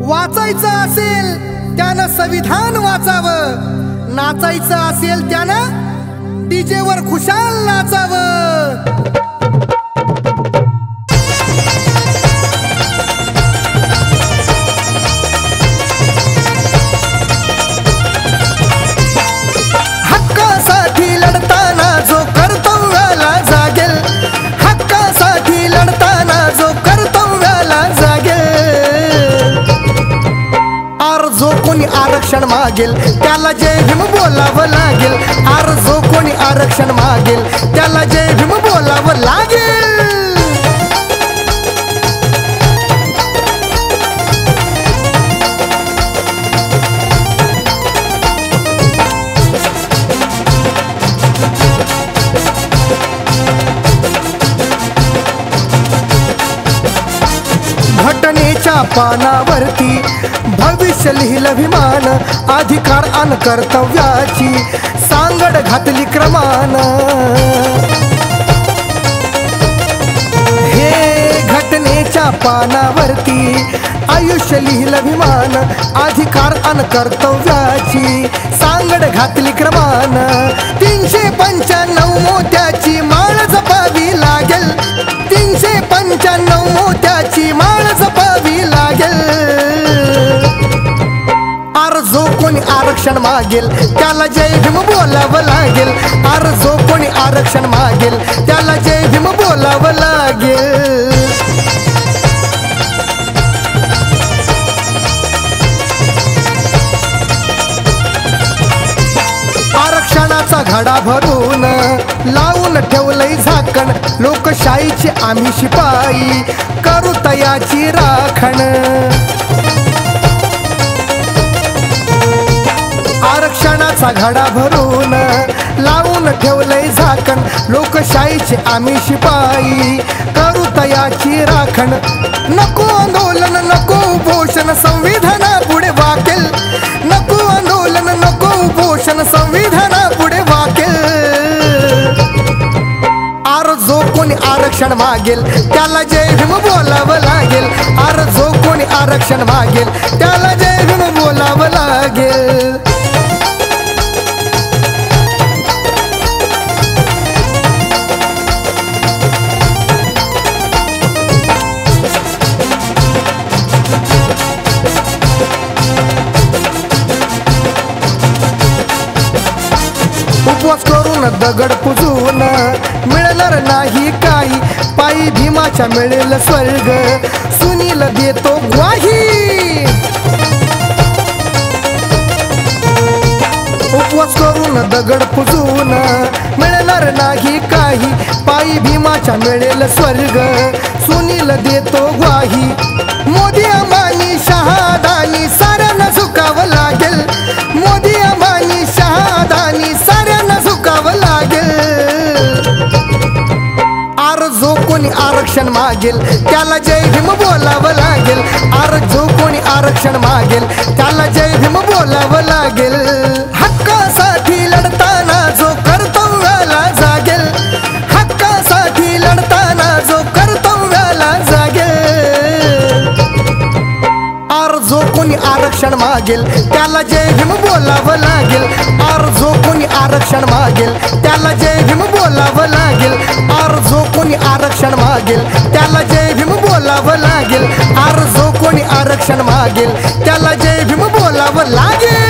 वाचायचं असेल त्यानं संविधान वाचावं, नाचायचं असेल त्यानं डीजे वर खुशाल नाचावं। हक्कासाठी लढताना जो कर्तव्याला जागेल, हक्कासाठी लढताना जो कर्तव्याला जागेल, आर जो कोणी आरक्षण मागेल त्याला जय भीम बोलावं लागेल, आर जो कोणी आरक्षण मागेल त्याला जय भीम बोलावं लागेल। घटनेच्या पानावरती भविष्य लिहिलं विमान, अधिकार अन कर्तव्याची सांगड घातली क्रमान। हे घटनेच्या पानावरती आयुष्य लिहिलं विमान, अधिकार अन कर्तव्याची सांगड घातली क्रमान। 395 मोत्याची माळ जपावी लागेल, 395 मोत्याची माळ जपावी लागेल, आर जो कोणी आरक्षण मागेल त्याला जय भीम बोलावं लागेल, आर जो कोणी आरक्षण मागेल त्याला जय भीम बोलावं लागेल। आरक्षणाचा घडा भरून लावून ठेवलंय झाकण, लोकशाहीची आम्ही शिपाई करू तयाची राखण। आरक्षणाचा घडा भरून लावून ठेवलंय झाकण, लोकशाहीचे आम्ही शिपाई करू तयाची राखण। नको आंदोलन नको उपोषण संविधाना पुढे वाकेल, नको आंदोलन नको उपोषण संविधाना पुढे वाकेल, आर जो कोणी आरक्षण मागेल त्याला जय भीम बोलावं लागेल, आर जो कोणी आरक्षण मागेल त्याला जय भीम बोलावं लागेल। उपवास करून दगड पुजून मिळणार नाही काही, पायी भीमाच्या मिळेल स्वर्ग सुनील देतो ग्वाही। उपवास करून दगड पुजून मिळणार नाही काही, पायी भीमाच्या मिळेल स्वर्ग सुनील देतो ग्वाही। मोदी अंबानी शहादानी साऱ्यांना झुकावं लागेल, मोदी अंबानी शहादानी साऱ्यांना झुकावं लागेल, आर जो कोणी आरक्षण मागेल त्याला जय भीम बोलावं लागेल, आर जो कोणी आरक्षण मागेल त्याला जय भीम बोलावं लागेल। हक्कासाठी लढताना जो कर्तव्याला जागेल, हक्कासाठी लढताना जो कर्तव्याला जागेल, आर जो कोणी आरक्षण मागेल त्याला जय भीम बोलावं लागेल, आर जो कोणी आरक्षण मागेल त्याला जय भीम बोलावं लागेल, आर जो कोणी आरक्षण मागेल त्याला जय भीम बोलावं लागेल, आर जो कोणी आरक्षण मागेल त्याला जय भीम बोलावं लागेल।